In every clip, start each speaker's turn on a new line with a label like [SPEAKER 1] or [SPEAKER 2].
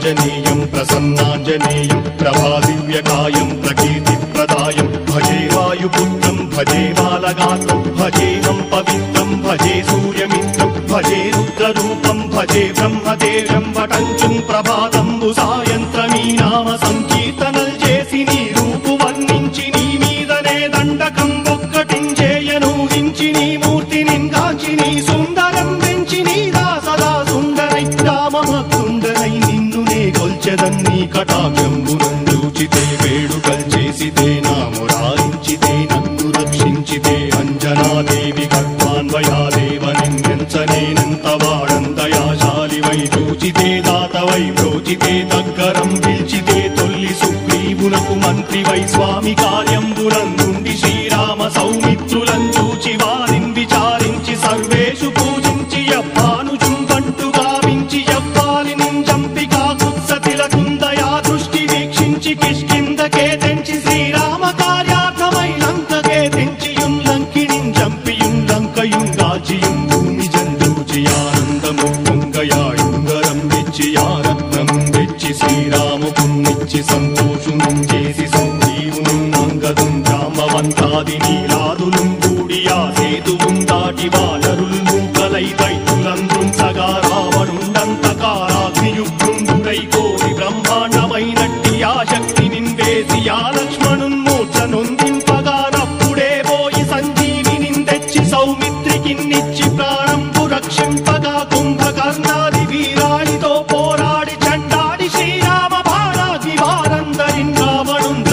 [SPEAKER 1] आञ्जनेयं प्रसन्नाञ्जनेयं प्रभादिव्यकायं प्रकीर्तिप्रदायं भजे वायुपुत्रं भजे बालगात्रं भजे मं पवित्रं भजे सूर्यमित्रं भजे रुद्ररूपं भजे ब्रह्मदेव्यं वटञ्चुं प्रभातं सायन्त्रमी नाम संकीर्तनल చేసి నీ రూపు వర్ణించి నీ మీదనే దండకం ఒక్కటించేయను హించి నీ మూర్తిని గాంచి నీ సుందరం వెంచి నీ దాసదా సుందరై రామభక్తుండనై నిన్ను నే కొల్చెదన్ని కటాక్షంబునందూచితే వేడుకల్ చేసితే నామురారించితే నన్ను రక్షించితే అంజనాదేవి కర్మాన్వయాదేవనించనేనంత వాడంతయాశాలివై చూచితే దాతవై ప్రోచితే దగ్గరం పిలిచితే తొల్లి సుగ్రీవునకు మంత్రివై స్వామి కార్యంబులందుండి శ్రీరామ సౌమిత్రులను చూచి వారిని విచారించి సర్వేషు పూజించి యవ్వాను చుంబంటు గావించి యవ్వాలిని చంపి కాకుత్సతిలకుందయా దృష్టి వీక్షించి కిష్కిందకే తెంచి శ్రీరామ కార్యార్థమై లంకకే తెంచియుంలంకిని చంపియుంలంకయుంగాచియుం భూమి జందూచి ఆనందము పొంగయాయుంగరం వెచ్చి ఆరత్నం వెచ్చి శ్రీరాముకున్నిచ్చి సంతోషును చేసి సంజీవును అంగదుం జాంబవంతాది నీలాదులు కూడి ఆ సేతువుం దాటి వానరులు మూకలై దైత్యులందృంచగా రావణుండంతకారాగ్నియుగ్రుండుడై కోరి బ్రహ్మాండమైనట్టి ఆ శక్తిని వేసి ఆ లక్ష్మణున్ మూర్ఛనొందింపగా నప్పుడే పోయి సంజీవిని తెచ్చి సౌమిత్రికిన్నిచ్చి ప్రాణంబు రక్షింపగా కుంభకర్ణాది వీరాడితో పోరాడి చండాడి శ్రీరామ బాణాది వారందరిన్ రావణున్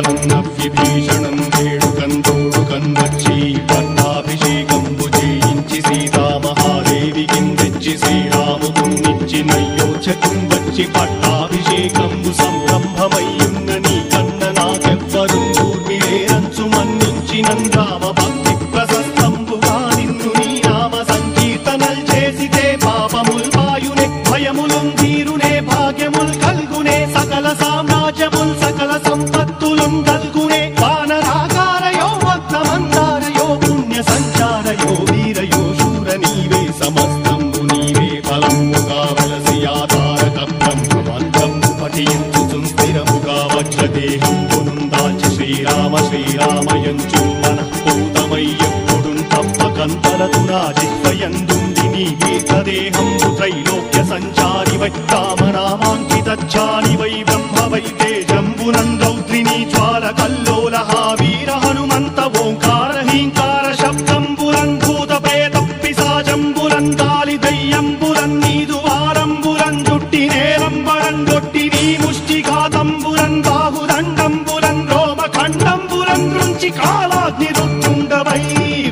[SPEAKER 1] చంపగానంతలోకంబురానందమయ్యుండనవ్వేళనవ్విభీషణం వేడుకంతోడుకన్ వచ్చి పట్టాభిషేకంబు చేయించి సీతామహాదేవికిన్ తెచ్చి శ్రీరాముకున్నిచ్చి నయ్యోచకున్ వచ్చి పట్టాభిషేకంబు సంరంభమయ్యున్న నీ కన్న నాకెవ్వరు ఊర్మిలేరంచు మన్నించినం రామ భక్తి ప్రశస్తంబుగా నిన్ను నీ నామ సంకీర్తనల్ చేసితే పాపముల్ పాయునే భయములుం తీరునే భాగ్యముల్ కల్గునే సకల సామ్రాజ్యముల్ సకల సంపత్తులుం కల్గునే వానరాకారయో భక్తమందారయో పుణ్య సంచారయో వీరయో శూర నీవే సమస్తంబు నీవే ఫలముగా వలసి ఆధారక బ్రహ్మమంత్రము పఠించుచుం స్థిరముగా వజ్రదేహంబునుం దాల్చి శ్రీరామ శ్రీరామయంచు మనఃపూతమయ్యెప్పుడుం తప్పకంతలతు నా జిహ్వయందుండి నీ దీర్ఘదేహంబు త్రైలోక్య సంచారివై రామనామాంకితచ్చాలివై బ్రహ్మవై తేజంబునం రౌద్రిణీ జ్వాల కల్లోలహ వీర హనుమంత ఓంకార హీంకార శబ్దంబురం భూత ప్రేత పిశాచంబురం గాలి దయ్యంబురం నీదు వారంబురం జుట్టి నేలంబరం గొట్టి నీ ముష్టిఘాతంబురం బాహుదండంబురం రోమఖండంబురం నుంచి కాలాగ్ని రుత్తుండవై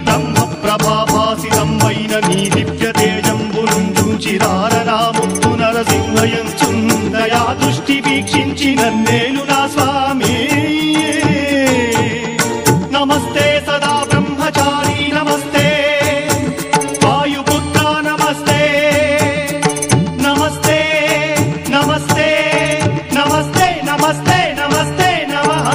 [SPEAKER 1] బ్రహ్మ ప్రభాభాసితంబైన నీ దివ్య తేజంబురం చూచి రారరాముత్తు నరసింహయంచుందయా దృష్టి వీక్షించి నన్నేలు నా స్వామి నమస్తే సదా బ్రహ్మచారి నమస్తే వాయుపుత్ర నమస్తే నమస్తే నమస్తే నమస్తే నమస్తే నమస్తే నమః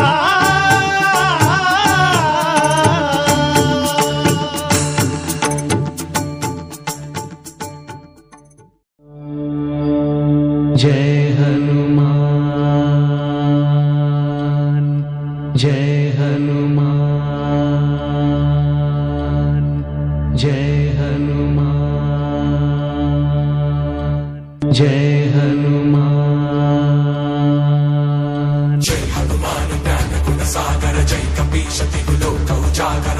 [SPEAKER 2] जय हनुमान जय हनुमान जय हनुमान जय हनुमान
[SPEAKER 3] जय हनुमान ज्ञान गुण सागर जय कपीश तिहु लोक उजागर